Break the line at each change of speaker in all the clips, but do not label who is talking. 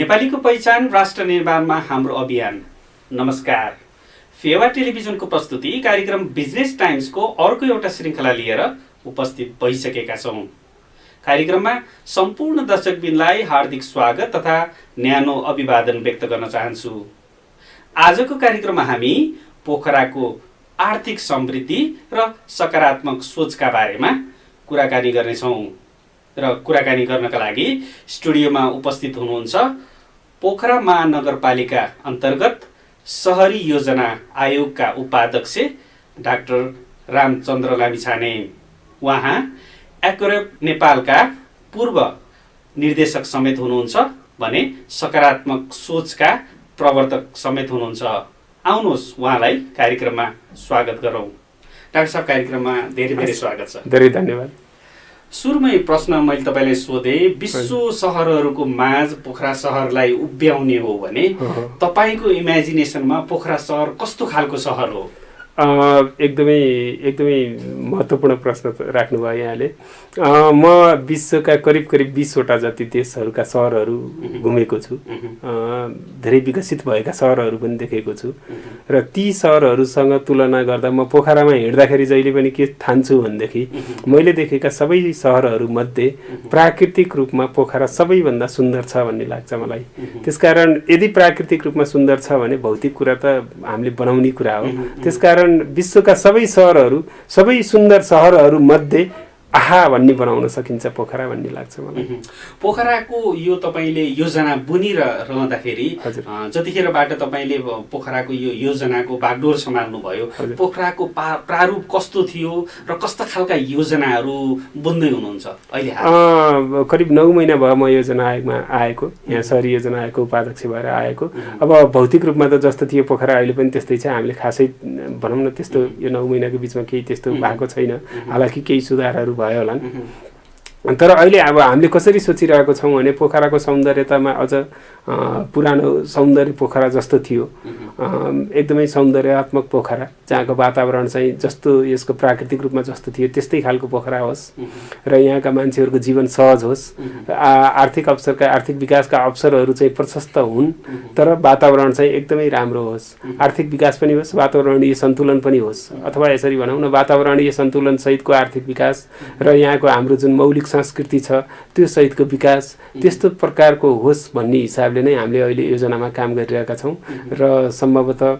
नेपालीको पहिचान राष्ट्र निर्माणमा हाम्रो अभियान। नमस्कार, फेवा टेलिभिजनको प्रस्तुति कार्यक्रम बिजनेस टाइम्सको अर्को एउटा श्रृङ्खला लिएर उपस्थित भइसकेका छौँ। कार्यक्रममा सम्पूर्ण दर्शकबिनलाई हार्दिक स्वागत तथा न्यानो अभिवादन व्यक्त गर्न चाहन्छु। आजको कार्यक्रममा हामी पोखराको आर्थिक समृद्धि र सकारात्मक सोचका बारेमा कुराकानी गर्नेछौँ। र कुराकानी गर्नका लागि स्टुडियोमा उपस्थित हुनुहुन्छ पोखरा महानगरपालिका अन्तर्गत सहरी योजना आयोगका उपाध्यक्ष डाक्टर रामचन्द्र लामिछाने। उहाँ एक्युरेट नेपालका पूर्व निर्देशक समेत हुनुहुन्छ भने सकारात्मक सोचका प्रवर्तक समेत हुनुहुन्छ। आउनुहोस् उहाँलाई कार्यक्रममा स्वागत गरौँ। डाक्टर साहब, कार्यक्रममा धेरै धेरै स्वागत छ।
धेरै धन्यवाद।
सुरुमै प्रश्न मैले तपाईँलाई सोधेँ, विश्व सहरहरूको माझ पोखरा सहरलाई उभ्याउने हो भने तपाईँको इमेजिनेसनमा पोखरा सहर कस्तो खालको सहर हो?
एकदमै महत्त्वपूर्ण प्रश्न राख्नुभयो यहाँले। म विश्वका करिब 20वटा जति देशहरूका सहरहरू घुमेको छु। धेरै विकसित भएका सहरहरू पनि देखेको छु र ती सहरहरूसँग तुलना गर्दा म पोखरामा हिँड्दाखेरि जहिले पनि के ठान्छु भनेदेखि मैले देखेका सबै सहरहरूमध्ये प्राकृतिक रूपमा पोखरा सबैभन्दा सुन्दर छ भन्ने लाग्छ मलाई। त्यसकारण यदि प्राकृतिक रूपमा सुन्दर छ भने भौतिक कुरा त हामीले बनाउने कुरा हो। त्यसकारण विश्वका सबै सहरहरू, सबै सुन्दर सहरहरू मध्ये आहा भन्ने बनाउन सकिन्छ पोखरा भन्ने लाग्छ मलाई।
पोखराको यो तपाईँले योजना बुनिरहँदाखेरि जतिखेरबाट तपाईँले पोखराको यो योजनाको बागडोर सम्हाल्नु भयो, पोखराको प्रारूप कस्तो थियो र कस्ता खालका योजनाहरू बुन्दै हुनुहुन्छ अहिले?
करिब 9 महिना भयो म योजना आयोगमा आएको, यहाँ सहरी योजना आयोगको उपाध्यक्ष भएर आएको। अब भौतिक रूपमा त जस्तो थियो पोखरा अहिले पनि त्यस्तै छ। हामीले खासै भनौँ न त्यस्तो यो 9 महिनाको बिचमा केही त्यस्तो भएको छैन। हालाकि केही सुधारहरू भयो होलान्। तर अहिले अब हामीले कसरी सोचिरहेको छौँ भने पोखराको सौन्दर्यतामा अझ पुरानो सौन्दर्य पोखरा जस्तो थियो, एकदमै सौन्दर्यात्मक पोखरा जहाँको वातावरण चाहिँ जस्तो यसको प्राकृतिक रूपमा जस्तो थियो त्यस्तै खालको पोखरा होस् र यहाँका मान्छेहरूको जीवन सहज होस्, आर्थिक विकासका अवसरहरू चाहिँ प्रशस्त हुन्, तर वातावरण चाहिँ एकदमै राम्रो होस्। आर्थिक विकास पनि होस्, वातावरणीय सन्तुलन पनि होस्, अथवा यसरी भनौँ न वातावरणीय सन्तुलन सहितको आर्थिक विकास र यहाँको हाम्रो जुन मौलिक संस्कृति छ त्यो सहितको विकास त्यस्तो प्रकारको होस् भन्ने हिसाबले नै हामीले अहिले योजनामा काम गरिरहेका छौँ र सम्भवतः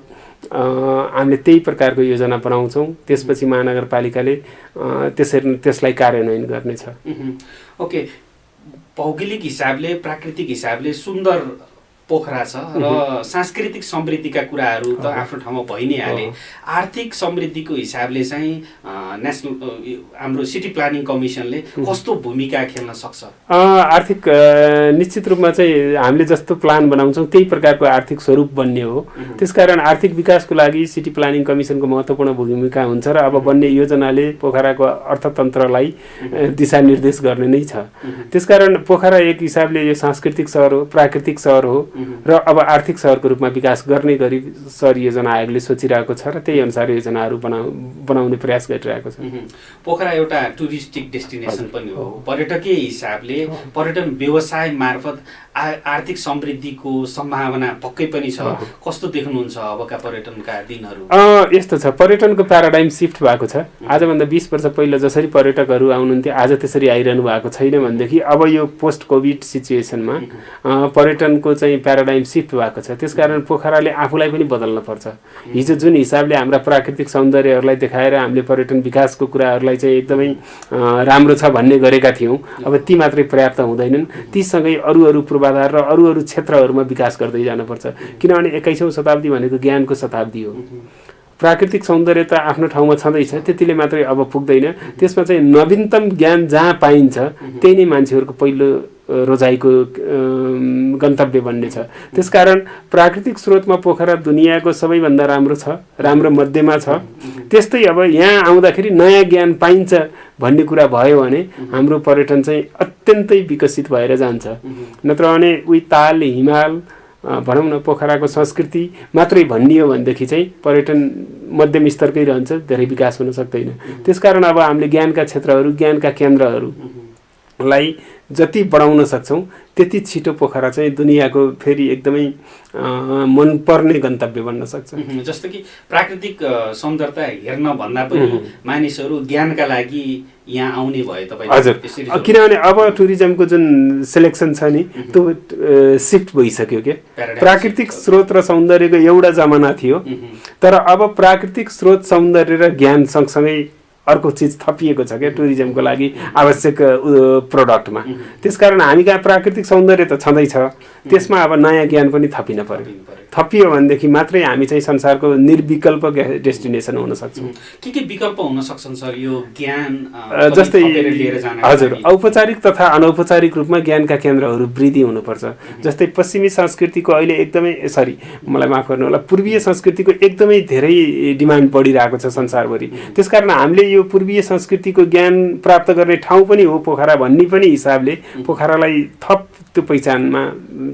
हामीले त्यही प्रकारको योजना बनाउँछौँ। त्यसपछि महानगरपालिकाले त्यसलाई कार्यान्वयन गर्नेछ।
ओके, भौगोलिक हिसाबले प्राकृतिक हिसाबले सुन्दर पोखरा छ र सांस्कृतिक समृद्धिका कुराहरू त आफ्नो ठाउँमा भइ नै हाले। आर्थिक समृद्धिको हिसाबले चाहिँ नेसनल हाम्रो सिटी प्लानिङ कमिसनले कस्तो भूमिका खेल्न सक्छ?
आर्थिक निश्चित रूपमा चाहिँ हामीले जस्तो प्लान बनाउँछौँ त्यही प्रकारको आर्थिक स्वरूप बन्ने हो। त्यसकारण आर्थिक विकासको लागि सिटी प्लानिङ कमिसनको महत्त्वपूर्ण भूमिका हुन्छ र अब बन्ने योजनाले पोखराको अर्थतन्त्रलाई दिशानिर्देश गर्ने नै छ। त्यसकारण पोखरा एक हिसाबले यो सांस्कृतिक सहर हो, प्राकृतिक सहर हो र अब आर्थिक सहरको रूपमा विकास गर्ने गरी सहरी योजना आयोगले सोचिरहेको छ र त्यही अनुसार योजनाहरू बनाउने प्रयास गरिरहेको छ।
पोखरा एउटा टुरिस्टिक डेस्टिनेसन पनि हो। पर्यटकीय हिसाबले पर्यटन व्यवसाय मार्फत आर्थिक समृद्धिको सम्भावना पक्कै पनि छ। कस्तो देख्नुहुन्छ अबका पर्यटनका दिनहरू?
यस्तो छ, पर्यटनको प्याराडाइम सिफ्ट भएको छ। आजभन्दा 20 वर्ष पहिला जसरी पर्यटकहरू आउनुहुन्थ्यो आज त्यसरी आइरहनु भएको छैन भनेदेखि अब यो पोस्ट कोभिड सिचुएसनमा पर्यटनको चाहिँ प्याराडाइम सिफ्ट भएको छ। त्यसकारण पोखराले आफूलाई पनि बदल्न पर्छ। हिजो जुन हिसाबले हाम्रा प्राकृतिक सौन्दर्यहरूलाई देखाएर हामीले पर्यटन विकासको कुराहरूलाई चाहिँ एकदमै राम्रो छ भन्ने गरेका थियौँ, अब ती मात्रै पर्याप्त हुँदैनन्। तीसँगै अरू पूर्वाधार र अरू क्षेत्रहरूमा विकास गर्दै जानुपर्छ। किनभने 21औं शताब्दी भनेको ज्ञानको शताब्दी हो। प्राकृतिक सौन्दर्य त आफ्नो ठाउँमा छँदैछ, त्यतिले मात्रै अब पुग्दैन। त्यसमा चाहिँ नवीनतम ज्ञान जहाँ पाइन्छ त्यही नै मान्छेहरूको पहिलो रोजाइको गन्तव्य बन्ने छ। त्यसकारण प्राकृतिक स्रोतमा पोखरा दुनियाँको सबैभन्दा राम्रो छ, राम्रो मध्यमा छ। त्यस्तै अब यहाँ आउँदाखेरि नयाँ ज्ञान पाइन्छ भन्ने कुरा भयो भने हाम्रो पर्यटन चाहिँ अत्यन्तै विकसित भएर जान्छ। नत्र भने उही ताल हिमाल भनौँ न पोखराको संस्कृति मात्रै भनियो भनेदेखि चाहिँ पर्यटन मध्यम स्तरकै रहन्छ, धेरै विकास हुन सक्दैन। त्यसकारण अब हामीले ज्ञानका क्षेत्रहरू, ज्ञानका केन्द्रहरूलाई जति बढाउन सक्छौँ त्यति छिटो पोखरा चाहिँ दुनियाँको फेरि एकदमै मनपर्ने गन्तव्य बन्न सक्छ।
जस्तो कि प्राकृतिक सौन्दर्यता हेर्न भन्दा पनि मानिसहरू ज्ञानका लागि यहाँ आउने भयो तपाईँ।
हजुर, किनभने अब टुरिज्मको जुन सेलेक्सन छ नि त्यो सिफ्ट भइसक्यो के। प्राकृतिक स्रोत र सौन्दर्यको एउटा जमाना थियो, तर अब प्राकृतिक स्रोत सौन्दर्य र ज्ञान सँगसँगै अर्को चिज थपिएको छ क्या टुरिज्मको लागि आवश्यक प्रोडक्टमा। त्यसकारण हामी कहाँ प्राकृतिक सौन्दर्य त छँदैछ, त्यसमा अब नयाँ ज्ञान पनि थपिन पर्यो। थपियो भनेदेखि मात्रै हामी चाहिँ संसारको निर्विकल्प डेस्टिनेसन हुन सक्छौँ।
के विकल्प हुन सक्छन् सर यो ज्ञान
जस्तै?
लिएर जान
हजुर, औपचारिक तथा अनौपचारिक रूपमा ज्ञानका केन्द्रहरू वृद्धि हुनुपर्छ। जस्तै पश्चिमी संस्कृतिको अहिले एकदमै मलाई माफ गर्नु होला, पूर्वीय संस्कृतिको एकदमै धेरै डिमान्ड बढिरहेको छ संसारभरि। त्यसकारण हामीले यो पूर्वीय संस्कृतिको ज्ञान प्राप्त गर्ने ठाउँ पनि हो पोखरा भन्ने पनि हिसाबले पोखरालाई थप त्यो पहिचानमा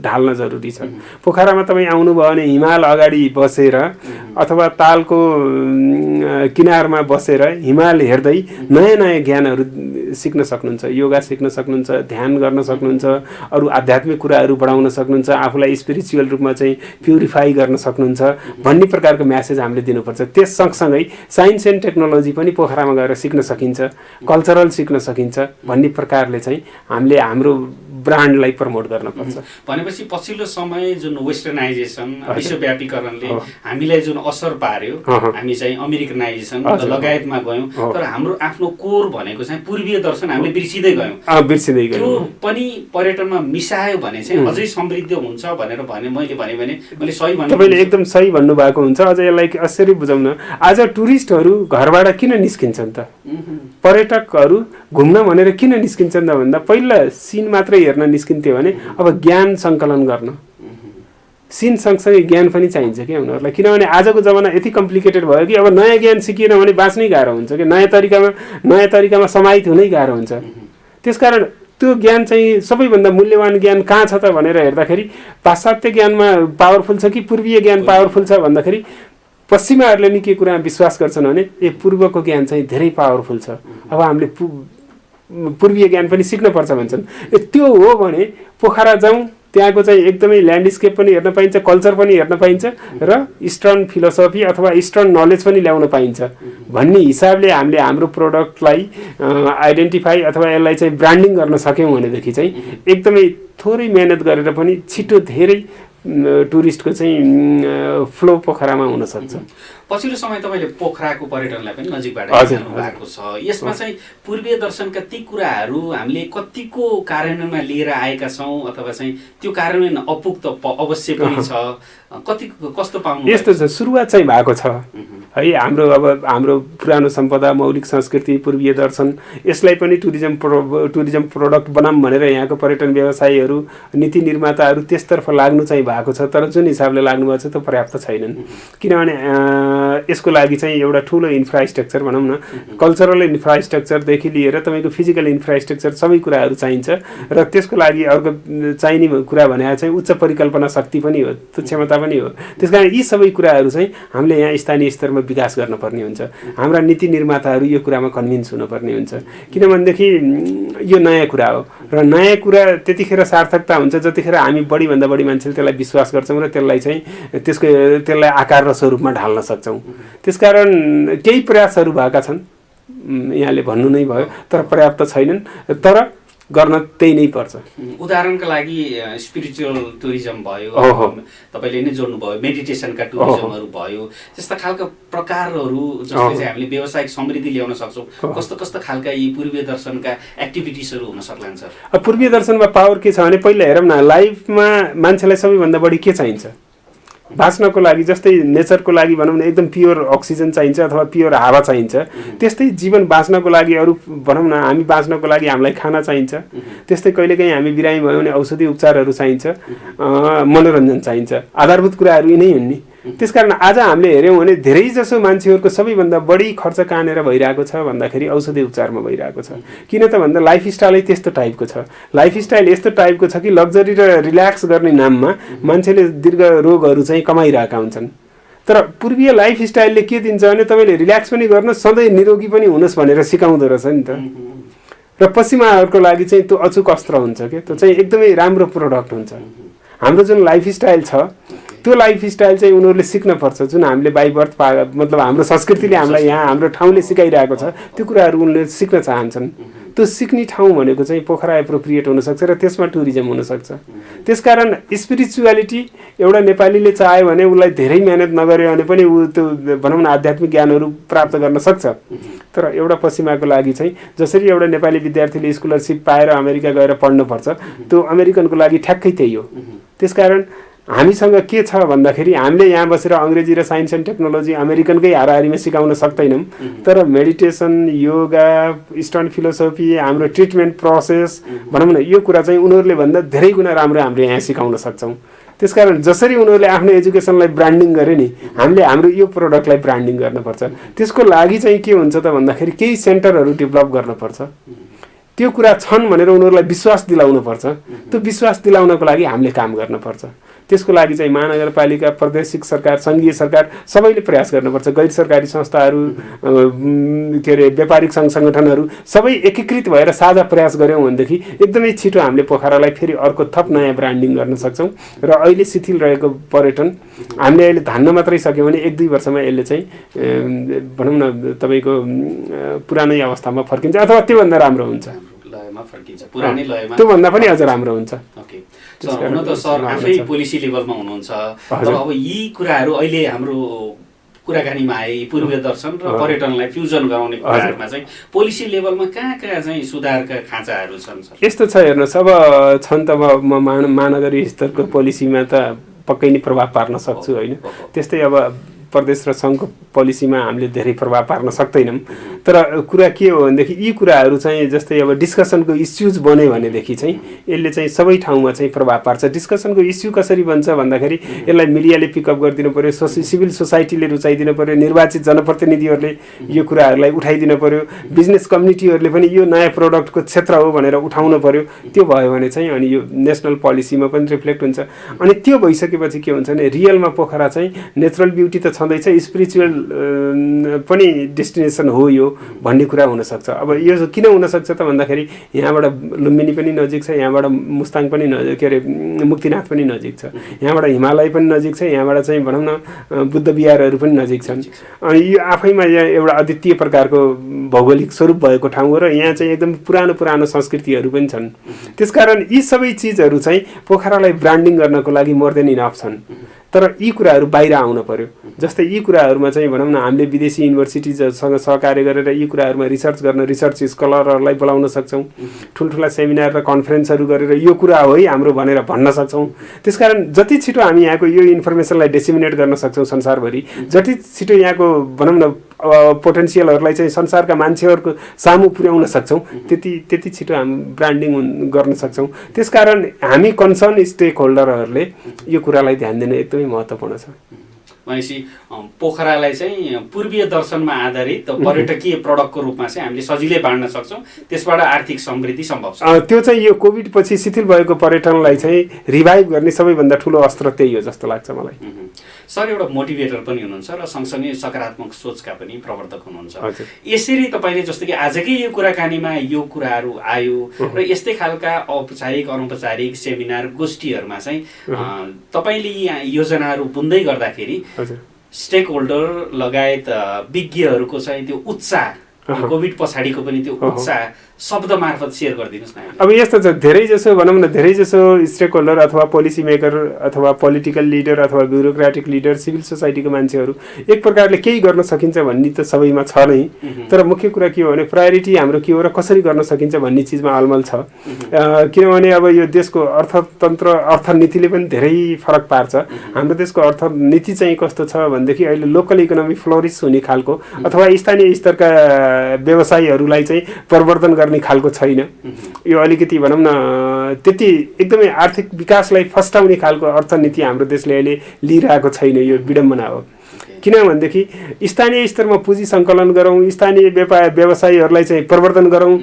ढाल्न जरुरी छ। पोखरामा तपाईँ आउनुभयो भने हिमाल अगाडि बसेर अथवा तालको किनारमा बसेर हिमाल हेर्दै नयाँ नयाँ ज्ञानहरू सिक्न सक्नुहुन्छ, योगा सिक्न सक्नुहुन्छ, ध्यान गर्न सक्नुहुन्छ, अरू आध्यात्मिक कुराहरू बढाउन सक्नुहुन्छ, आफूलाई स्पिरिचुअल रूपमा चाहिँ प्युरिफाई गर्न सक्नुहुन्छ भन्ने प्रकारको म्यासेज हामीले दिनुपर्छ। त्यस सँगसँगै साइन्स एन्ड टेक्नोलोजी पनि पोखरामा गएर सिक्न सकिन्छ, कल्चरल सिक्न सकिन्छ भन्ने प्रकारले चाहिँ हामीले हाम्रो ब्रान्डलाई प्रमोट गर्नुपर्छ।
भनेपछि पछिल्लो समय जुन वेस्टर्नाइजेसन विश्वव्यापीकरणले हामीलाई जुन असर पार्यो, हामी चाहिँ अमेरिकनाइजेसन लगायतमा गयौँ, तर हाम्रो आफ्नो कोर भनेको चाहिँ पूर्वीय दर्शन हामीले बिर्सिँदै गयौँ। त्यो पनि पर्यटनमा मिसायो भने चाहिँ अझै समृद्ध हुन्छ भनेर मैले सही भन्नु?
तपाईँले एकदम सही भन्नुभएको हुन्छ। अझ यसलाई कसरी बुझाउन, आज टुरिस्टहरू घरबाट किन निस्किन्छन् त? पर्यटकहरू घुम्न भनेर किन निस्किन्छन् त भन्दा पहिला सिन मात्रै हेर्न निस्किन्थ्यो भने अब ज्ञान सङ्कलन गर्न सिन सँगसँगै ज्ञान पनि चाहिन्छ क्या उनीहरूलाई। किनभने आजको जमाना यति कम्प्लिकेटेड भयो कि अब नयाँ ज्ञान सिकिएन भने बाँच्नै गाह्रो हुन्छ कि नयाँ तरिकामा समाहित हुनै गाह्रो हुन्छ। त्यसकारण त्यो ज्ञान चाहिँ सबैभन्दा मूल्यवान ज्ञान कहाँ छ त भनेर हेर्दाखेरि पाश्चात्य ज्ञानमा पावरफुल छ कि पूर्वीय ज्ञान पावरफुल छ भन्दाखेरि पश्चिमाहरूले नि के कुरामा विश्वास गर्छन् भने पूर्वको ज्ञान चाहिँ धेरै पावरफुल छ, अब हामीले पूर्वीय ज्ञान पनि सिक्नुपर्छ भन्छन्। त्यो हो भने पोखरा जाउँ, त्यहाँको चाहिँ एकदमै ल्यान्डस्केप पनि हेर्न पाइन्छ, कल्चर पनि हेर्न पाइन्छ र इस्टर्न फिलोसफी अथवा इस्टर्न नलेज पनि ल्याउन पाइन्छ भन्ने हिसाबले हामीले हाम्रो प्रोडक्टलाई आइडेन्टिफाई अथवा यसलाई चाहिँ ब्रान्डिङ गर्न सक्यौँ भनेदेखि चाहिँ एकदमै थोरै मेहनत गरेर पनि छिटो धेरै टुरिस्टको चाहिँ फ्लो पोखरामा हुन सक्छ।
पछिल्लो समय तपाईँले पोखराको पर्यटनलाई पनि नजिकबाट हेर्नु भएको छ। यसमा चाहिँ पूर्वीय दर्शनका ती कुराहरू हामीले कतिको कार्यान्वयनमा लिएर आएका छौँ अथवा चाहिँ त्यो कार्यान्वयन अपुग्ध अवश्य पनि छ, कति कस्तो पाउनु?
यस्तो छ, सुरुवात चाहिँ भएको छ है। हाम्रो पुरानो सम्पदा, मौलिक संस्कृति, पूर्वीय दर्शन यसलाई पनि टुरिज्म प्रोडक्ट बनाऊँ भनेर यहाँको पर्यटन व्यवसायीहरू, नीति निर्माताहरू त्यसतर्फ लाग्नु चाहिँ भएको छ। तर जुन हिसाबले लाग्नु भएको छ त्यो पर्याप्त छैनन्। किनभने यसको लागि चाहिँ एउटा ठुलो इन्फ्रास्ट्रक्चर भनौँ न, कल्चरल इन्फ्रास्ट्रक्चरदेखि लिएर तपाईँको फिजिकल इन्फ्रास्ट्रक्चर सबै कुराहरू चाहिन्छ र त्यसको लागि अर्को चाहिने कुरा भने चाहिँ उच्च परिकल्पना शक्ति पनि हो, त्यो क्षमता पनि हो। त्यसकारण यी सबै कुराहरू चाहिँ हामीले यहाँ स्थानीय स्तरमा विकास गर्नुपर्ने हुन्छ। हाम्रा नीति निर्माताहरू यो कुरामा कन्भिन्स हुनुपर्ने हुन्छ। किनभनेदेखि यो नयाँ कुरा हो र नयाँ कुरा त्यतिखेर सार्थकता हुन्छ जतिखेर हामी बढीभन्दा बढी मान्छेले त्यसलाई विश्वास गर्छौँ र त्यसलाई आकार र स्वरूपमा ढाल्न सक्छौँ। त्यसकारण केही प्रयासहरू भएका छन्, यहाँले भन्नु नै भयो, तर पर्याप्त छैनन्, तर गर्न त्यही नै पर्छ।
उदाहरणका लागि स्पिरिचुअल टुरिज्म भयो, तपाईँले नै जोड्नुभयो, मेडिटेसनका टुरिज्महरू भयो, त्यस्ता खालका प्रकारहरू जसले चाहिँ हामीले व्यावसायिक समृद्धि ल्याउन सक्छौँ। कस्तो कस्तो खालका यी पूर्वीय दर्शनका एक्टिभिटिजहरू हुन सक्लान् सर?
पूर्वीय दर्शनमा पावर के छ भने पहिला हेरौँ न, लाइफमा मान्छेलाई सबैभन्दा बढी के चाहिन्छ? बाँच्नको लागि, जस्तै नेचरको लागि भनौँ न एकदम प्योर अक्सिजन चाहिन्छ अथवा प्योर हावा चाहिन्छ, त्यस्तै जीवन बाँच्नको लागि अरू भनौँ न हामी बाँच्नको लागि हामीलाई खाना चाहिन्छ, त्यस्तै कहिलेकाहीँ हामी बिरामी भयो भने औषधि उपचारहरू चाहिन्छ, मनोरञ्जन चाहिन्छ, आधारभूत कुराहरू यिनै हुन् नि। त्यसकारण आज हामीले हेऱ्यौँ भने धेरैजसो मान्छेहरूको सबैभन्दा बढी खर्च कहाँनिर भइरहेको छ भन्दाखेरि औषधि उपचारमा भइरहेको छ। किन त भन्दा लाइफस्टाइलै त्यस्तो टाइपको छ। लाइफस्टाइल यस्तो टाइपको छ कि लग्जरी र रिल्याक्स गर्ने नाममा मान्छेले दीर्घ रोगहरू चाहिँ कमाइरहेका हुन्छन्। तर पूर्वीय लाइफस्टाइलले के दिन्छ भने तपाईँले रिल्याक्स पनि गर्नुहोस्, सधैँ निरोगी पनि हुनुहोस् भनेर सिकाउँदो रहेछ नि त। र र पश्चिमाहरूको लागि चाहिँ त्यो अचुक अस्त्र हुन्छ के, त्यो चाहिँ एकदमै राम्रो प्रोडक्ट हुन्छ। हाम्रो जुन लाइफस्टाइल छ त्यो लाइफस्टाइल चाहिँ उनीहरूले सिक्नुपर्छ, जुन हामीले बाई बर्थ मतलब हाम्रो संस्कृतिले हामीलाई यहाँ हाम्रो ठाउँले सिकाइरहेको छ त्यो कुराहरू उनीहरूले सिक्न चाहन्छन्। त्यो सिक्ने ठाउँ भनेको चाहिँ पोखरा एप्रोप्रिएट हुनसक्छ र त्यसमा टुरिज्म हुनसक्छ। त्यसकारण स्पिरिचुअलिटी एउटा नेपालीले चाह्यो भने उसलाई धेरै मेहनत नगर्यो भने पनि ऊ त्यो भनौँ न आध्यात्मिक ज्ञानहरू प्राप्त गर्न सक्छ। तर एउटा पश्चिमाको लागि चाहिँ जसरी एउटा नेपाली विद्यार्थीले स्कलरसिप पाएर अमेरिका गएर पढ्नुपर्छ त्यो अमेरिकनको लागि ठ्याक्कै त्यही हो। त्यसकारण हामीसँग के छ भन्दाखेरि हामीले यहाँ बसेर अङ्ग्रेजी र साइन्स एन्ड टेक्नोलोजी अमेरिकनकै हाराहारीमा सिकाउन सक्दैनौँ, तर मेडिटेसन, योगा, इस्टर्न फिलोसफी, हाम्रो ट्रिटमेन्ट प्रोसेस भनौँ न यो कुरा चाहिँ उनीहरूले भन्दा धेरै गुणा राम्रो हामीले यहाँ सिकाउन सक्छौँ। त्यसकारण जसरी उनीहरूले आफ्नो एजुकेसनलाई ब्रान्डिङ गरे नि हामीले हाम्रो यो प्रोडक्टलाई ब्रान्डिङ गर्नुपर्छ। त्यसको लागि चाहिँ के हुन्छ त भन्दाखेरि केही सेन्टरहरू डेभलप गर्नुपर्छ। त्यो कुरा छन् भनेर उनीहरूलाई विश्वास दिलाउनुपर्छ। त्यो विश्वास दिलाउनको लागि हामीले काम गर्नुपर्छ। त्यसको लागि चाहिँ महानगरपालिका, प्रादेशिक सरकार, सङ्घीय सरकार सबैले प्रयास गर्नुपर्छ। गैर सरकारी संस्थाहरू, के अरे व्यापारिक सङ्घ सङ्गठनहरू सबै एकीकृत भएर साझा प्रयास गऱ्यौँ भनेदेखि एकदमै छिटो हामीले पोखरालाई फेरि अर्को थप नयाँ ब्रान्डिङ गर्न सक्छौँ। र अहिले शिथिल रहेको पर्यटन हामीले अहिले धान्न मात्रै सक्यौँ भने 1-2 वर्षमा यसले चाहिँ भनौँ न तपाईँको पुरानै अवस्थामा फर्किन्छ अथवा त्योभन्दा राम्रो हुन्छ, त्योभन्दा पनि अझ राम्रो हुन्छ।
हुन त सर आफै पोलिसी लेभलमा हुनुहुन्छ, तर अब यी कुराहरू अहिले हाम्रो कुराकानीमा आए पूर्वीय दर्शन र पर्यटनलाई फ्युजन गराउने कुराहरूमा चाहिँ पोलिसी लेभलमा कहाँ कहाँ चाहिँ सुधारका खाँचाहरू छन् सर?
यस्तो छ हेर्नुहोस्, अब छन् त अब म महानगरीय स्तरको पोलिसीमा त पक्कै नै प्रभाव पार्न सक्छु होइन। त्यस्तै अब प्रदेश र सङ्घको पोलिसीमा हामीले धेरै प्रभाव पार्न सक्दैनौँ। तर कुरा के हो भनेदेखि यी कुराहरू चाहिँ जस्तै अब डिस्कसनको इस्युज बन्यो भनेदेखि चाहिँ यसले चाहिँ सबै ठाउँमा चाहिँ प्रभाव पार्छ। डिस्कसनको इस्यु कसरी बन्छ भन्दाखेरि यसलाई मिडियाले पिकअप गरिदिनु पऱ्यो, सिभिल सोसाइटीले रुचाइदिनु पऱ्यो, निर्वाचित जनप्रतिनिधिहरूले यो कुराहरूलाई उठाइदिनु पऱ्यो, बिजनेस कम्युनिटीहरूले पनि यो नयाँ प्रोडक्टको क्षेत्र हो भनेर उठाउनु पऱ्यो। त्यो भयो भने चाहिँ अनि यो नेसनल पोलिसीमा पनि रिफ्लेक्ट हुन्छ। अनि त्यो भइसकेपछि के हुन्छ भने रियलमा पोखरा चाहिँ नेचुरल ब्युटी त छँदैछ, स्पिरिचुअल पनि डेस्टिनेसन हो यो भन्ने कुरा हुनसक्छ। अब यो किन हुनसक्छ त भन्दाखेरि यहाँबाट लुम्बिनी पनि नजिक छ, यहाँबाट मुस्ताङ पनि नजिक, के अरे मुक्तिनाथ पनि नजिक छ, यहाँबाट हिमालय पनि नजिक छ, यहाँबाट चाहिँ भनौँ न बुद्ध विहारहरू पनि नजिक छन्। अनि यो आफैमा यहाँ एउटा अद्वितीय प्रकारको भौगोलिक स्वरूप भएको ठाउँ हो र यहाँ चाहिँ एकदम पुरानो संस्कृतिहरू पनि छन्। त्यसकारण यी सबै चिजहरू चाहिँ पोखरालाई ब्रान्डिङ गर्नको लागि मोर देन इनफ छन्। तर यी कुराहरू बाहिर आउन पर्यो। जस्तै यी कुराहरूमा चाहिँ भनौँ न हामीले विदेशी युनिभर्सिटिजसँग सहकार्य गरेर यी कुराहरूमा रिसर्च गर्न रिसर्च स्कलरहरूलाई बोलाउन सक्छौँ, ठुल्ठुला सेमिनार र कन्फरेन्सहरू गरेर यो कुरा हो है हाम्रो भनेर भन्न सक्छौँ। त्यसकारण जति छिटो हामी यहाँको यो इन्फर्मेसनलाई डिसिमिनेट गर्न सक्छौँ संसारभरि, जति छिटो यहाँको भनौँ न पोटेन्सियलहरूलाई चाहिँ संसारका मान्छेहरूको सामु पुर्याउन सक्छौँ त्यति छिटो हामी ब्रान्डिङ गर्न सक्छौँ। त्यसकारण हामी कन्सर्न स्टेक होल्डरहरूले यो कुरालाई ध्यान दिन एकदमै महत्त्वपूर्ण छ।
भनेपछि पोखरालाई चाहिँ पूर्वीय दर्शनमा आधारित पर्यटकीय प्रडक्टको रूपमा चाहिँ हामीले सजिलै बाँड्न सक्छौँ, त्यसबाट आर्थिक समृद्धि सम्भव छ।
त्यो चाहिँ यो कोभिड पछि शिथिल भएको पर्यटनलाई चाहिँ रिभाइभ गर्ने सबैभन्दा ठुलो अस्त्र त्यही हो जस्तो लाग्छ मलाई।
सर एउटा मोटिभेटर पनि हुनुहुन्छ र सँगसँगै सकारात्मक सोचका पनि प्रवर्तक हुनुहुन्छ। यसरी तपाईँले जस्तो कि आजकै यो कुराकानीमा यो कुराहरू आयो र यस्तै खालका औपचारिक अनौपचारिक सेमिनार गोष्ठीहरूमा चाहिँ तपाईँले योजनाहरू बुन्दै गर्दाखेरि स्टेक होल्डर लगायत विज्ञहरूको चाहिँ त्यो उत्साह, कोभिड पछाडिको पनि त्यो उत्साह शब्द मार्फत सेयर गरिदिनुहोस् न।
अब यस्तो छ, धेरैजसो भनौँ न धेरैजसो स्टेक होल्डर अथवा पोलिसी मेकर अथवा पोलिटिकल लिडर अथवा ब्युरोक्रेटिक लिडर सिभिल सोसाइटीको मान्छेहरू एक प्रकारले केही गर्न सकिन्छ भन्ने त सबैमा छ नै। तर मुख्य कुरा के हो भने प्रायोरिटी हाम्रो के हो र कसरी गर्न सकिन्छ भन्ने चिजमा अलमल छ। किनभने अब यो देशको अर्थतन्त्र अर्थनीतिले पनि धेरै फरक पार्छ। हाम्रो देशको अर्थनीति चाहिँ कस्तो छ भनेदेखि अहिले लोकल इकोनोमी फ्लोरिस हुने खालको अथवा स्थानीय स्तरका व्यवसायीहरूलाई चाहिँ प्रवर्धन गर्ने खालको छैन। यो अलिकति भनौँ न त्यति एकदमै आर्थिक विकासलाई फस्टाउने खालको अर्थनीति हाम्रो देशले अहिले लिइरहेको छैन। यो विडम्बना हो। किनभनेदेखि स्थानीय स्तरमा पुँजी सङ्कलन गरौँ, स्थानीय व्यवसायीहरूलाई चाहिँ प्रवर्धन गरौँ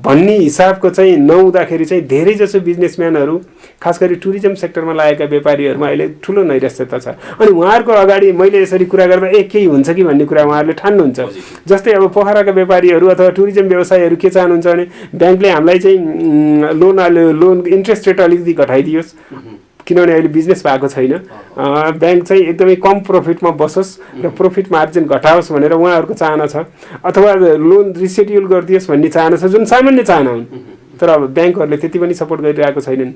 भन्ने हिसाबको चाहिँ नहुँदाखेरि चाहिँ धेरैजसो बिजनेसम्यानहरू खास गरी टुरिज्म सेक्टरमा लागेका व्यापारीहरूमा अहिले ठुलो नैराश्यता छ। अनि उहाँहरूको अगाडि मैले यसरी कुरा गर्दा केही हुन्छ कि भन्ने कुरा उहाँहरूले ठान्नुहुन्छ। जस्तै अब पोखराका व्यापारीहरू अथवा टुरिज्म व्यवसायीहरू के चाहनुहुन्छ भने ब्याङ्कले हामीलाई चाहिँ लोन इन्ट्रेस्ट रेट अलिकति घटाइदियोस्, किनभने अहिले बिजनेस भएको छैन, ब्याङ्क चाहिँ एकदमै कम प्रफिटमा बसोस् र प्रफिट मार्जिन घटाओस् भनेर उहाँहरूको चाहना छ, अथवा लोन रिसेड्युल गरिदियोस् भन्ने चाहना छ, जुन सामान्य चाहना हुन्। तर अब ब्याङ्कहरूले त्यति पनि सपोर्ट गरिरहेको छैनन्।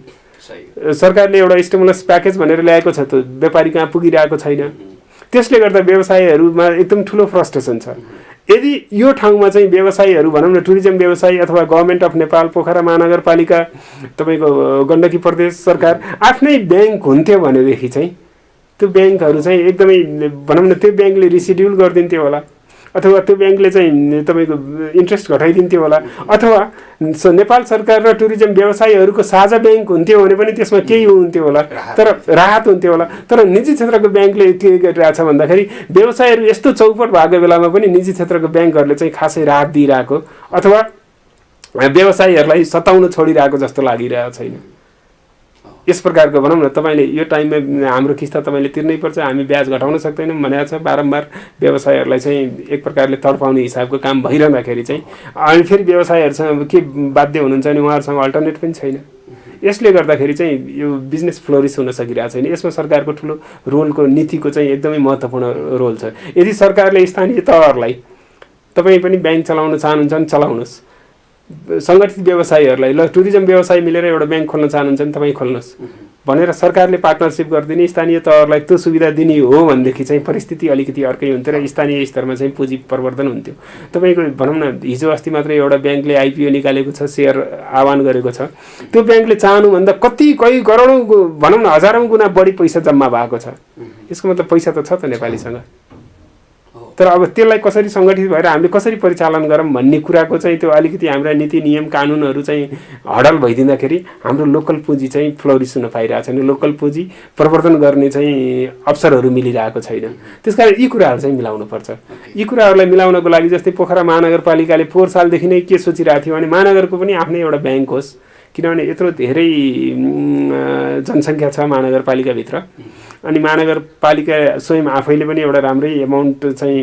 सरकारले एउटा स्टिमुलस प्याकेज भनेर ल्याएको छ, त्यो व्यापारी कहाँ पुगिरहेको छैन। त्यसले गर्दा व्यवसायीहरूमा एकदम ठुलो फ्रस्ट्रेसन छ। यदि यो ठाउँमा चाहिँ व्यवसायीहरू भनौँ न, टुरिज्म व्यवसायी अथवा गभर्मेन्ट अफ नेपाल, पोखरा महानगरपालिका, तपाईँको गण्डकी प्रदेश सरकार आफ्नै ब्याङ्क हुन्थ्यो भनेदेखि चाहिँ त्यो ब्याङ्कहरू चाहिँ एकदमै भनौँ न, त्यो ब्याङ्कले रिसिड्युल गरिदिन्थ्यो होला, अथवा त्यो ब्याङ्कले चाहिँ तपाईँको इन्ट्रेस्ट घटाइदिन्थ्यो होला, अथवा नेपाल सरकार र टुरिज्म व्यवसायीहरूको साझा ब्याङ्क हुन्थ्यो भने पनि त्यसमा केही हुन्थ्यो होला, तर राहत हुन्थ्यो होला। तर निजी क्षेत्रको ब्याङ्कले के गरिरहेछ भन्दाखेरि व्यवसायहरू यस्तो चौपट भएको बेलामा पनि निजी क्षेत्रको ब्याङ्कहरूले चाहिँ खासै राहत दिइरहेको अथवा व्यवसायीहरूलाई सताउन छोडिरहेको जस्तो लागिरहेको छैन। यस प्रकारको भनौँ न, तपाईँले यो टाइममा हाम्रो किस्ता तपाईँले तिर्नै पर्छ, हामी ब्याज घटाउन सक्दैनौँ भनेको छ। बारम्बार व्यवसायीहरूलाई चाहिँ एक प्रकारले तडपाउने हिसाबको काम भइरहँदाखेरि चाहिँ अनि फेरि व्यवसायीहरूसँग के बाध्य हुनुहुन्छ भने उहाँहरूसँग अल्टरनेट पनि छैन। यसले गर्दाखेरि चाहिँ यो बिजनेस फ्लोरिस हुन सकिरहेको छैन। यसमा सरकारको ठुलो रोलको, नीतिको चाहिँ एकदमै महत्त्वपूर्ण रोल छ। यदि सरकारले स्थानीय तहहरूलाई तपाईँ पनि ब्याङ्क चलाउन चाहनुहुन्छ भने चलाउनुहोस्, सङ्गठित व्यवसायीहरूलाई ल टुरिज्म व्यवसाय मिलेर एउटा ब्याङ्क खोल्न चाहनुहुन्छ भने तपाईँ खोल्नुहोस् भनेर सरकारले पार्टनरसिप गरिदिने, स्थानीय तहहरूलाई त्यो सुविधा दिने हो भनेदेखि चाहिँ परिस्थिति अलिकति अर्कै हुन्थ्यो र स्थानीय स्तरमा चाहिँ पुँजी प्रवर्धन हुन्थ्यो। तपाईँको भनौँ न, हिजो अस्ति मात्रै एउटा ब्याङ्कले आइपिओ निकालेको छ, सेयर आह्वान गरेको छ। त्यो ब्याङ्कले चाहनुभन्दा कति करोडौँ भनौँ न हजारौँ गुणा बढी पैसा जम्मा भएको छ। यसको मतलब पैसा त छ त नेपालीसँग, तर अब त्यसलाई कसरी सङ्गठित भएर हामीले कसरी परिचालन गरौँ भन्ने कुराको चाहिँ त्यो अलिकति हाम्रा नीति नियम कानुनहरू चाहिँ हडल भइदिँदाखेरि हाम्रो लोकल पुँजी चाहिँ फ्लोरिस हुन पाइरहेको छैन, लोकल पुँजी प्रवर्धन गर्ने चाहिँ अवसरहरू मिलिरहेको छैन। त्यसकारण यी कुराहरू चाहिँ मिलाउनुपर्छ। यी कुराहरूलाई मिलाउनको लागि जस्तै पोखरा महानगरपालिकाले पोहोर सालदेखि नै के सोचिरहेको थियो भने महानगरको पनि आफ्नै एउटा ब्याङ्क होस्, किनभने यत्रो धेरै जनसङ्ख्या छ महानगरपालिकाभित्र, अनि महानगरपालिका स्वयं आफैले पनि एउटा राम्रै एमाउन्ट चाहिँ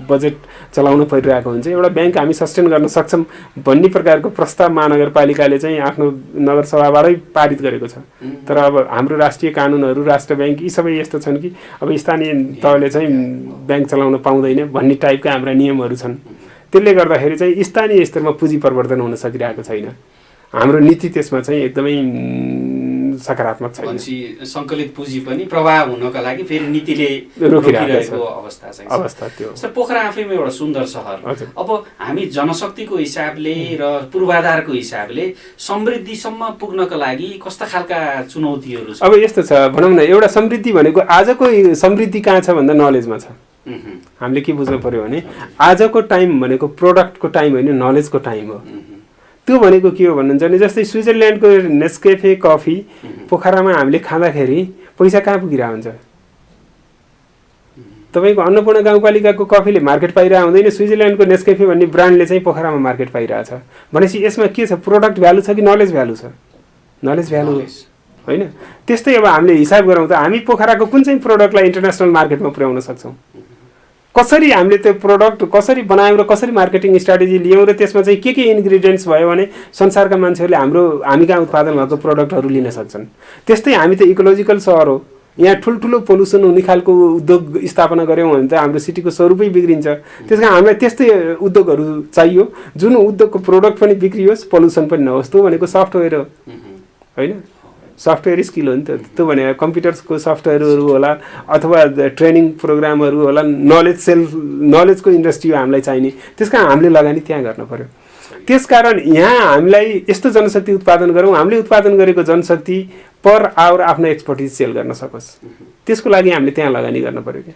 बजेट चलाउनु परिरहेको हुन्छ। एउटा ब्याङ्क हामी सस्टेन गर्न सक्छौँ भन्ने प्रकारको प्रस्ताव महानगरपालिकाले चाहिँ आफ्नो नगरसभाबाटै पारित गरेको छ। तर अब हाम्रो राष्ट्रिय कानुनहरू, राष्ट्र ब्याङ्क यी सबै यस्तो छन् कि अब स्थानीय तहले चाहिँ ब्याङ्क चलाउन पाउँदैन भन्ने टाइपका हाम्रा नियमहरू छन्। त्यसले गर्दाखेरि चाहिँ स्थानीय स्तरमा पुँजी प्रवर्धन हुन सकिरहेको छैन। हाम्रो नीति त्यसमा चाहिँ एकदमै सकारात्मक छैन।
सङ्कलित पुँजी पनि प्रवाह हुनका लागि फेरि नीतिले रोकिरहेको अवस्था छ। सर, पोखरा आफैमा एउटा सुन्दर सहर। अब हामी जनशक्तिको हिसाबले र पूर्वाधारको हिसाबले समृद्धिसम्म पुग्नका लागि कस्ता खालका चुनौतीहरू छ?
अब यस्तो छ भनौँ न, एउटा समृद्धि भनेको आजको समृद्धि कहाँ छ भन्दा नलेजमा छ। हामीले के बुझ्नु पर्यो भने आजको टाइम भनेको प्रोडक्टको टाइम होइन, नलेजको टाइम हो। त्यो भनेको के हो भन्नुहुन्छ भने जस्तै स्विजरल्यान्डको नेस्केफे कफी पोखरामा हामीले खाँदाखेरि पैसा कहाँ पुगिरहेको हुन्छ? तपाईँको अन्नपूर्ण गाउँपालिकाको कफीले मार्केट पाइरहेको हुँदैन, स्विजरल्यान्डको नेस्केफे भन्ने ब्रान्डले चाहिँ पोखरामा मार्केट पाइरहेको छ भनेपछि यसमा के छ? प्रोडक्ट भ्यालु छ कि नलेज भ्यालु छ? नलेज भ्यालु होइन। त्यस्तै अब हामीले हिसाब गरौँ त हामी पोखराको कुन चाहिँ प्रोडक्टलाई इन्टरनेसनल मार्केटमा पुर्याउन सक्छौँ, कसरी हामीले त्यो प्रोडक्ट कसरी बनायौँ र कसरी मार्केटिङ स्ट्राटेजी लियौँ र त्यसमा चाहिँ के इन्ग्रिडियन्ट्स भयो भने संसारका मान्छेहरूले हामी कहाँ उत्पादन भएको प्रोडक्टहरू लिन सक्छन्। त्यस्तै हामी त इकोलोजिकल सहर हो, यहाँ ठुल्ठुलो पोल्युसन हुने खालको उद्योग स्थापना गऱ्यौँ भने त हाम्रो सिटीको स्वरूपै बिग्रिन्छ। त्यस कारण हामीलाई त्यस्तै उद्योगहरू चाहियो जुन उद्योगको प्रोडक्ट पनि बिग्रियोस्, पोल्युसन पनि नहोस्। त्यो भनेको सफ्टवेयर हो होइन, सफ्टवेयर स्किल हो नि त। त्यो भने कम्प्युटर्सको सफ्टवेयरहरू होला अथवा ट्रेनिङ प्रोग्रामहरू होला, नलेजको इन्डस्ट्री हो हामीलाई चाहिने। त्यस कारण हामीले लगानी त्यहाँ गर्नु पर्यो। त्यसकारण यहाँ हामीलाई यस्तो जनशक्ति उत्पादन गरौँ, हामीले उत्पादन गरेको जनशक्ति पर आवर आफ्नो एक्सपर्टिज सेल गर्न सकोस्, त्यसको लागि हामीले त्यहाँ लगानी गर्नु पर्यो क्या।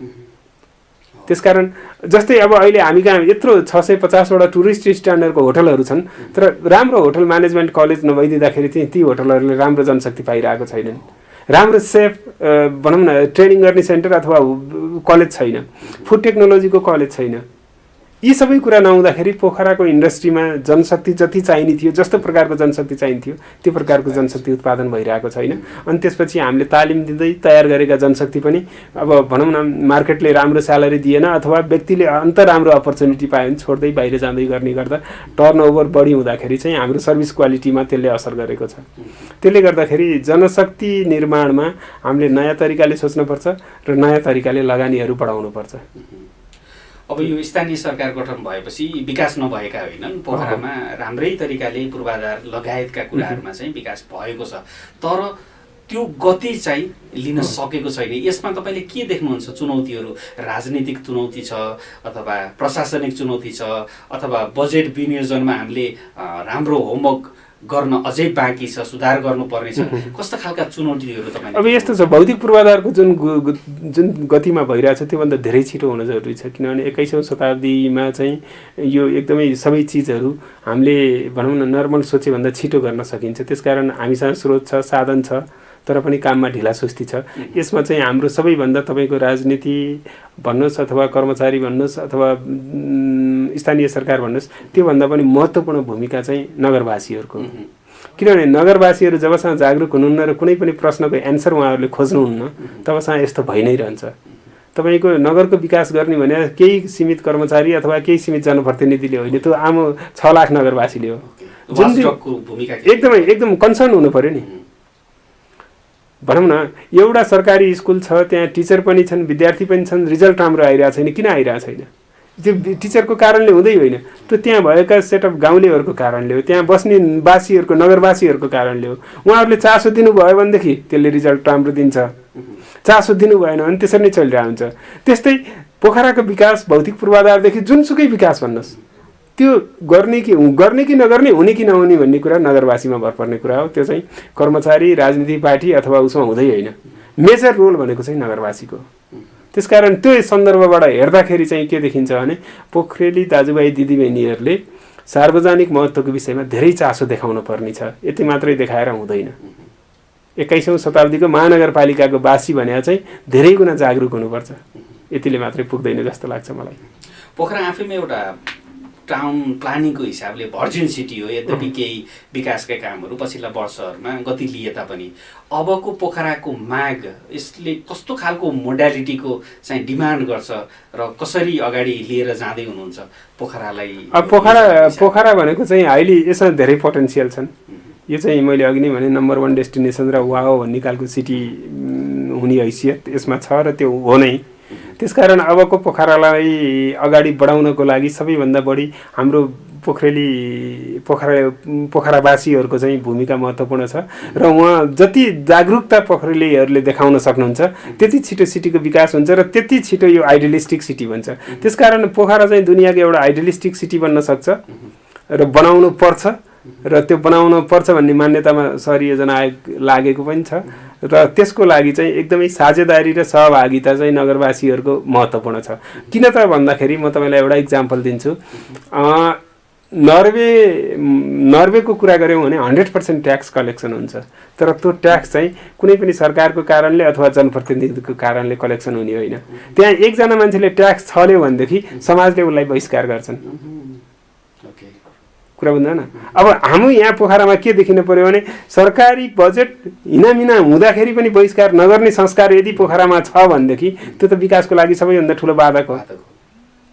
त्यसकारण जस्तै अब अहिले हामी कहाँ यत्रो 650वटा टुरिस्ट स्ट्यान्डर्डको होटलहरू छन्, तर राम्रो होटल म्यानेजमेन्ट कलेज नभइदिँदाखेरि चाहिँ ती होटलहरूले राम्रो जनशक्ति पाइरहेको छैनन्। राम्रो सेफ भनौँ न ट्रेनिङ गर्ने सेन्टर अथवा कलेज छैन, फुड टेक्नोलोजीको कलेज छैन। यी सबै कुरा नहुँदाखेरि पोखराको इन्डस्ट्रीमा जनशक्ति जति चाहिने थियो, जस्तो प्रकारको जनशक्ति चाहिन्थ्यो त्यो प्रकारको जनशक्ति उत्पादन भइरहेको छैन। अनि त्यसपछि हामीले तालिम दिँदै तयार गरेका जनशक्ति पनि अब भनौँ न मार्केटले राम्रो स्यालेरी दिएन अथवा व्यक्तिले अन्त राम्रो अपर्च्युनिटी पायो भने छोड्दै बाहिर जाँदै गर्ने गर्दा टर्नओभर बढी हुँदाखेरि चाहिँ हाम्रो सर्भिस क्वालिटीमा त्यसले असर गरेको छ। त्यसले गर्दाखेरि जनशक्ति निर्माणमा हामीले नयाँ तरिकाले सोच्नुपर्छ र नयाँ तरिकाले लगानीहरू बढाउनुपर्छ।
अब यो स्थानीय सरकार गठन भएपछि विकास नभएका होइनन्, पोखरामा राम्रै तरिकाले पूर्वाधार लगायतका कुराहरूमा चाहिँ विकास भएको छ, तर त्यो गति चाहिँ लिन सकेको छैन। यसमा तपाईँले के देख्नुहुन्छ? चुनौतीहरू राजनीतिक चुनौती छ अथवा प्रशासनिक चुनौती छ अथवा बजेट विनियोजनमा हामीले राम्रो होमवर्क गर्न अझै बाँकी छ, सुधार गर्नुपर्ने छ, कस्ता खालका चुनौतीहरू तपाईँ?
अब यस्तो छ, भौतिक पूर्वाधारको जुन गतिमा भइरहेछ त्योभन्दा धेरै छिटो हुन जरुरी छ। किनभने 21औं शताब्दीमा चाहिँ यो एकदमै सबै चिजहरू हामीले भनौँ न नर्मल सोचेभन्दा छिटो गर्न सकिन्छ। त्यसकारण हामीसँग स्रोत छ, साधन छ, तर पनि काममा ढिलासुस्ती छ। यसमा चाहिँ हाम्रो सबैभन्दा तपाईँको राजनीति भन्नुहोस् अथवा कर्मचारी भन्नुहोस् अथवा स्थानीय सरकार भन्नुहोस्, त्योभन्दा पनि महत्त्वपूर्ण भूमिका चाहिँ नगरवासीहरूको। किनभने नगरवासीहरू जबसम्म जागरुक हुनुहुन्न र कुनै पनि प्रश्नको एन्सर उहाँहरूले खोज्नुहुन्न तबसम्म यस्तो भइ नै रहन्छ। तपाईँको नगरको विकास गर्ने भने केही सीमित कर्मचारी अथवा केही सीमित जनप्रतिनिधिले होइन, त्यो आम 6 लाख नगरवासीले हो। जुन एकदम कन्सर्न हुनु पर्यो नि। भनौँ न एउटा सरकारी स्कुल छ, त्यहाँ टिचर पनि छन्, विद्यार्थी पनि छन्, रिजल्ट राम्रो आइरहेको छैन। किन आइरहेको छैन? त्यो टिचरको कारणले हुँदै होइन, त्यो त्यहाँ भएका सेटअप गाउँलेहरूको कारणले हो, त्यहाँ बस्ने वासीहरूको नगरवासीहरूको कारणले हो। उहाँहरूले चासो दिनुभयो भनेदेखि त्यसले रिजल्ट राम्रो दिन्छ, चासो दिनु भएन भने त्यसरी नै चलिरहेको हुन्छ। त्यस्तै पोखराको विकास भौतिक पूर्वाधारदेखि जुनसुकै विकास भन्नुहोस्, त्यो गर्ने कि नगर्ने, हुने कि नहुने भन्ने कुरा नगरवासीमा भर पर्ने कुरा हो। त्यो चाहिँ कर्मचारी, राजनीतिक पार्टी अथवा उसमा हुँदै होइन। मेजर रोल भनेको चाहिँ नगरवासीको। त्यसकारण त्यो सन्दर्भबाट हेर्दाखेरि चाहिँ के देखिन्छ भने पोखरेली दाजुभाइ दिदीबहिनीहरूले सार्वजनिक महत्त्वको विषयमा धेरै चासो देखाउन पर्ने छ। यति मात्रै देखाएर हुँदैन। 21औं शताब्दीको महानगरपालिकाको वासी भनेर चाहिँ धेरै गुणा जागरुक हुनुपर्छ। यतिले मात्रै पुग्दैन जस्तो लाग्छ मलाई।
पोखरा आफैमा एउटा टाउन प्लानिङको हिसाबले भर्जिन सिटी हो। यद्यपि केही विकासका कामहरू पछिल्ला वर्षहरूमा गति लिए तापनि अबको पोखराको माग यसले कस्तो खालको मोडालिटीको चाहिँ डिमान्ड गर्छ र कसरी अगाडि लिएर जाँदै हुनुहुन्छ पोखरालाई?
पोखरा भनेको चाहिँ अहिले यसमा धेरै पोटेन्सियल छन्। यो चाहिँ मैले अघि नै भने नम्बर 1 डेस्टिनेसन र वाओ भन्ने खालको सिटी हुने हैसियत यसमा छ र त्यो हो नै। त्यसकारण अबको पोखरालाई अगाडि बढाउनको लागि सबैभन्दा बढी हाम्रो पोखरावासीहरूको चाहिँ भूमिका महत्त्वपूर्ण छ र उहाँ जति जागरुकता पोखरेलीहरूले देखाउन सक्नुहुन्छ त्यति छिटो सिटीको विकास हुन्छ र त्यति छिटो यो आइडियलिस्टिक सिटी बन्छ। त्यसकारण पोखरा चाहिँ दुनियाँको एउटा आइडियलिस्टिक सिटी बन्न सक्छ र बनाउनु पर्छ र त्यो बनाउनु पर्छ भन्ने मान्यतामा सहरी योजना आयोग लागेको पनि छ र त्यसको लागि चाहिँ एकदमै साझेदारी र सहभागिता चाहिँ नगरवासीहरूको महत्त्वपूर्ण छ। किन त भन्दाखेरि म तपाईँलाई एउटा इक्जाम्पल दिन्छु। नर्वेको कुरा गऱ्यौँ भने 100% ट्याक्स कलेक्सन हुन्छ, तर त्यो ट्याक्स चाहिँ कुनै पनि सरकारको कारणले अथवा जनप्रतिनिधिको कारणले कलेक्सन हुने होइन। त्यहाँ एकजना मान्छेले ट्याक्स छल्यो भनेदेखि समाजले उसलाई बहिष्कार गर्छन्। कुरा बुझ्दैन? अब हामी यहाँ पोखरामा के देखिन पर्यो भने सरकारी बजेट हिनामिना हुँदाखेरि पनि बहिष्कार नगर्ने संस्कार यदि पोखरामा छ भनेदेखि त्यो त विकासको लागि सबैभन्दा ठुलो बाधक हो।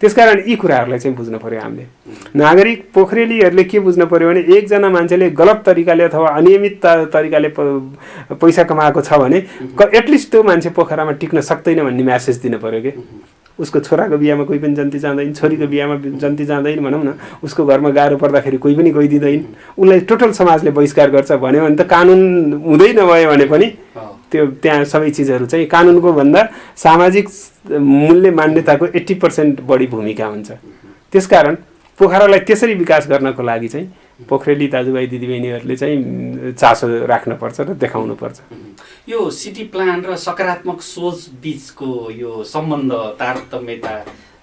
त्यसकारण यी कुराहरूलाई चाहिँ बुझ्नु पर्यो हामीले। नागरिक पोखरेलीहरूले के बुझ्नु पर्यो भने एकजना मान्छेले गलत तरिकाले अथवा अनियमित तरिकाले पैसा कमाएको छ भने एटलिस्ट त्यो मान्छे पोखरामा टिक्न सक्दैन भन्ने म्यासेज दिनु पर्यो कि। उसको छोराको बिहामा कोही पनि जन्ती जाँदैन, छोरीको बिहामा जन्ती जाँदैन भनौँ न, उसको घरमा गाह्रो पर्दाखेरि कोही पनि गइदिँदैन, उसलाई टोटल समाजले बहिष्कार गर्छ भन्यो भने त कानुन हुँदै नभयो भने पनि त्यो त्यहाँ सबै चिजहरू चाहिँ कानुनको भन्दा सामाजिक मूल्य मान्यताको 80% बढी भूमिका हुन्छ। त्यसकारण पोखरालाई त्यसरी विकास गर्नको लागि चाहिँ पोखरेली दाजुभाइ दिदीबहिनीहरूले चाहिँ चासो राख्नुपर्छ र देखाउनुपर्छ।
यो सिटी प्लान र सकारात्मक सोच बीचको यो सम्बन्ध तारतम्यता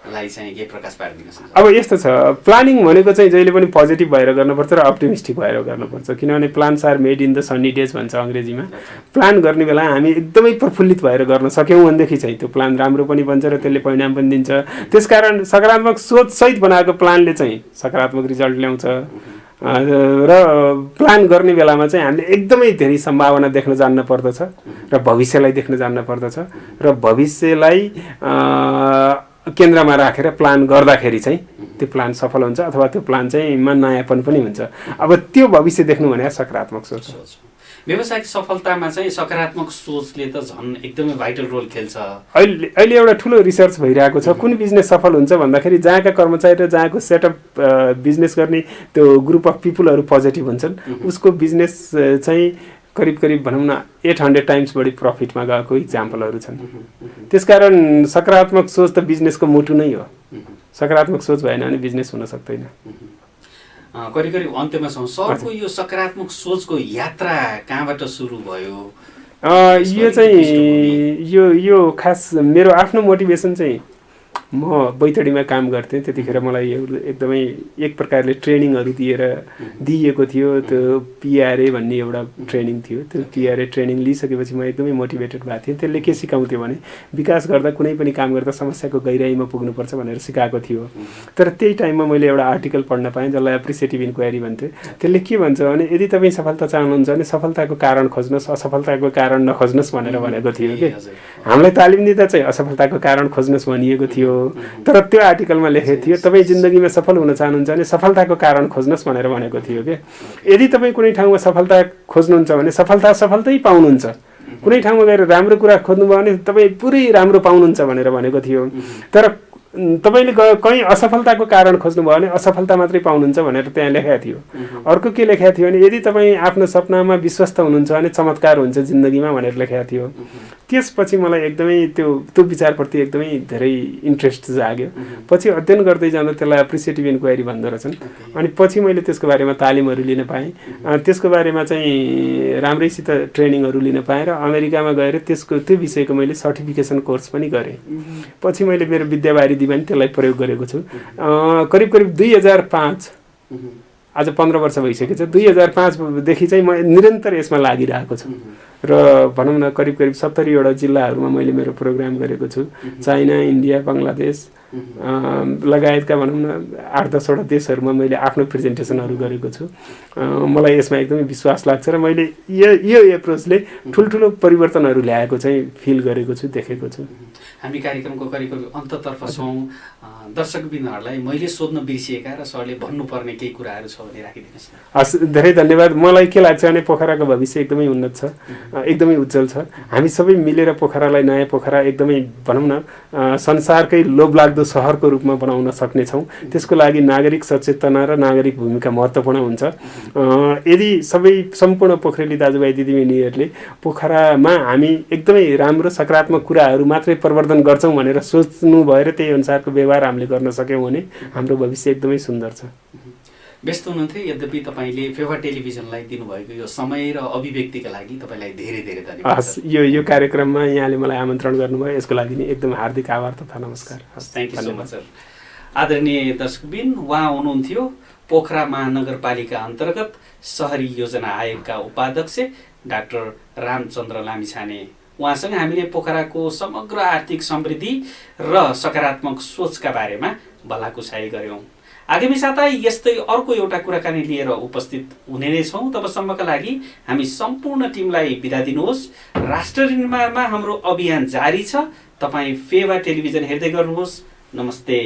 लाई चाहिँ के प्रकाश पारिदिन सक्नुहुन्छ?
अब यस्तो छ, प्लानिङ भनेको चाहिँ जहिले पनि पोजिटिभ भएर गर्नुपर्छ र अप्टिमिस्टिक भएर गर्नुपर्छ, किनभने plans are made in the sunny days भन्छ अङ्ग्रेजीमा। प्लान गर्ने बेला हामी एकदमै प्रफुल्लित भएर गर्न सक्यौँ भनेदेखि चाहिँ त्यो प्लान राम्रो पनि बन्छ र त्यसले परिणाम पनि दिन्छ। त्यसकारण सकारात्मक सोचसहित बनाएको प्लानले चाहिँ सकारात्मक रिजल्ट ल्याउँछ र प्लान गर्ने बेलामा चाहिँ हामीले एकदमै धेरै सम्भावना देख्न जान्न पर्दछ र भविष्यलाई देख्न जान्न पर्दछ र भविष्यलाई केन्द्रमा राखेर प्लान गर्दाखेरि चाहिँ त्यो प्लान सफल हुन्छ अथवा त्यो प्लान चाहिँ मा नयाँपन पनि हुन्छ। अब त्यो भविष्य देख्नु भने सकारात्मक सोच हो।
व्यावसायिक सफलतामा चाहिँ सकारात्मक सोचले त झन् एकदमै भाइटल रोल खेल्छ।
अहिले एउटा ठुलो रिसर्च भइरहेको छ, कुन बिजनेस सफल हुन्छ भन्दाखेरि जहाँका कर्मचारी र जहाँको सेटअप बिजनेस गर्ने त्यो ग्रुप अफ पिपुलहरू पोजिटिभ हुन्छन् उसको बिजनेस चाहिँ करिब करिब भनौँ न 800 टाइम्स बढी प्रफिटमा गएको इक्जाम्पलहरू छन्। त्यसकारण सकारात्मक सोच त बिजनेसको मुटु नै हो। सकारात्मक सोच भएन भने बिजनेस हुन सक्दैन।
करिब करिब अन्त्यमा छौँ। सरको यो सकारात्मक सोचको यात्रा कहाँबाट सुरु भयो?
यो चाहिँ यो खास मेरो आफ्नो मोटिभेसन चाहिँ म बैतडीमा काम गर्थेँ, त्यतिखेर मलाई एकदमै एक प्रकारले ट्रेनिङहरू दिइएको थियो। त्यो पिआरए भन्ने एउटा ट्रेनिङ थियो। त्यो पिआरए ट्रेनिङ लिइसकेपछि म एकदमै मोटिभेटेड भएको थिएँ। त्यसले के सिकाउँथ्यो भने विकास गर्दा कुनै पनि काम गर्दा समस्याको गहिराइमा पुग्नुपर्छ भनेर सिकाएको थियो। तर त्यही टाइममा मैले एउटा आर्टिकल पढ्न पाएँ जसलाई एप्रिसिएटिभ इन्क्वायरी भन्थ्यो। त्यसले के भन्छ भने यदि तपाईँ सफलता चाहनुहुन्छ भने सफलताको कारण खोज्नुहोस्, असफलताको कारण नखोज्नुहोस् भनेर भनेको थियो कि हामीलाई तालिम दिँदा चाहिँ असफलताको कारण खोज्नुहोस् भनिएको थियो। तर त्यो आर्टिकलमा लेखेको थियो तपाईँ जिन्दगीमा सफल हुन चाहनुहुन्छ भने सफलताको कारण खोज्नुहोस् भनेर भनेको थियो कि यदि तपाईँ कुनै ठाउँमा सफलता खोज्नुहुन्छ भने सफलतै पाउनुहुन्छ, कुनै ठाउँमा गएर राम्रो कुरा खोज्नुभयो भने तपाईँ पुरै राम्रो पाउनुहुन्छ भनेर भनेको थियो। तर तपाईँले कहीँ असफलताको कारण खोज्नुभयो भने असफलता मात्रै पाउनुहुन्छ भनेर त्यहाँ लेखेको थियो। अर्को के लेखेको थियो भने यदि तपाईँ आफ्नो सपनामा विश्वस्त हुनुहुन्छ भने चमत्कार हुन्छ जिन्दगीमा भनेर लेखेको थियो। त्यसपछि मलाई एकदमै त्यो विचारप्रति एकदमै धेरै इन्ट्रेस्ट जाग्यो। पछि अध्ययन गर्दै जाँदा त्यसलाई एप्रिसिएटिभ इन्क्वायरी भन्दो रहेछन्। अनि पछि मैले त्यसको बारेमा तालिमहरू लिन पाएँ, त्यसको बारेमा चाहिँ राम्रैसित ट्रेनिङहरू लिन पाएँ र अमेरिकामा गएर त्यो विषयको मैले सर्टिफिकेसन कोर्स पनि गरेँ। पछि मैले मेरो विद्यावारिधि पनि त्यसलाई प्रयोग गरेको छु। करिब 2005 आज 15 वर्ष भइसकेको छ। 2005 चाहिँ म निरन्तर यसमा लागिरहेको छु र भनौँ न करिब 70वटा जिल्लाहरूमा मैले मेरो प्रोग्राम गरेको छु। चाइना, इन्डिया, बङ्गलादेश लगायतका भनौँ न 8-10वटा देशहरूमा मैले आफ्नो प्रेजेन्टेसनहरू गरेको छु। मलाई यसमा एकदमै विश्वास लाग्छ र मैले यो एप्रोचले ठुल्ठुलो परिवर्तनहरू ल्याएको चाहिँ फिल गरेको छु, देखेको छु।
हामी कार्यक्रमको करिब अन्ततर्फ छौँ। दर्शकबिनहरूलाई मैले सोध्न बिर्सिएका र सरले भन्नुपर्ने केही कुराहरू छ भने राखिदिनुहोस् न।
हस्, धेरै धन्यवाद। मलाई के लाग्छ भने पोखराको भविष्य एकदमै उन्नत छ, एकदमै उज्जवल छ। हामी सबै मिलेर पोखरालाई नयाँ पोखरा एकदमै भनौँ न संसारकै लोभलाग्दो सहरको रूपमा बनाउन सक्नेछौँ। त्यसको लागि नागरिक सचेतना र नागरिक भूमिका महत्त्वपूर्ण हुन्छ। यदि सम्पूर्ण पोखरेली दाजुभाइ दिदीबहिनीहरूले पोखरामा हामी एकदमै राम्रो सकारात्मक कुराहरू मात्रै प्रवर्धन गर्छौँ भनेर सोच्नु भएर त्यही अनुसारको व्यवहार हामीले गर्न सक्यौँ भने हाम्रो भविष्य एकदमै सुन्दर छ।
व्यस्त हुनुहुन्थ्यो, यद्यपि तपाईँले फेवा टेलिभिजनलाई दिनुभएको यो समय र अभिव्यक्तिका लागि तपाईँलाई धेरै धेरै धन्यवाद।
हस्, यो कार्यक्रममा यहाँले मलाई आमन्त्रण गर्नुभयो, यसको लागि नि एकदम हार्दिक आभार तथा नमस्कार।
Thank you so much sir. आदरणीय दर्शकबिन, उहाँ हुनुहुन्थ्यो पोखरा महानगरपालिका अन्तर्गत सहरी योजना आयोगका उपाध्यक्ष डाक्टर रामचन्द्र लामिछाने। उहाँसँग हामीले पोखराको समग्र आर्थिक समृद्धि र सकारात्मक सोचका बारेमा भलाकुसारी गऱ्यौँ। आगामी साता यस्तै अर्को एउटा कुराकानी लिएर उपस्थित हुने नै छौँ। तबसम्मका लागि हामी सम्पूर्ण टिमलाई बिदा दिनुहोस्। राष्ट्र निर्माणमा हाम्रो अभियान जारी छ। तपाईँ फेवा टेलिभिजन हेर्दै गर्नुहोस्। नमस्ते।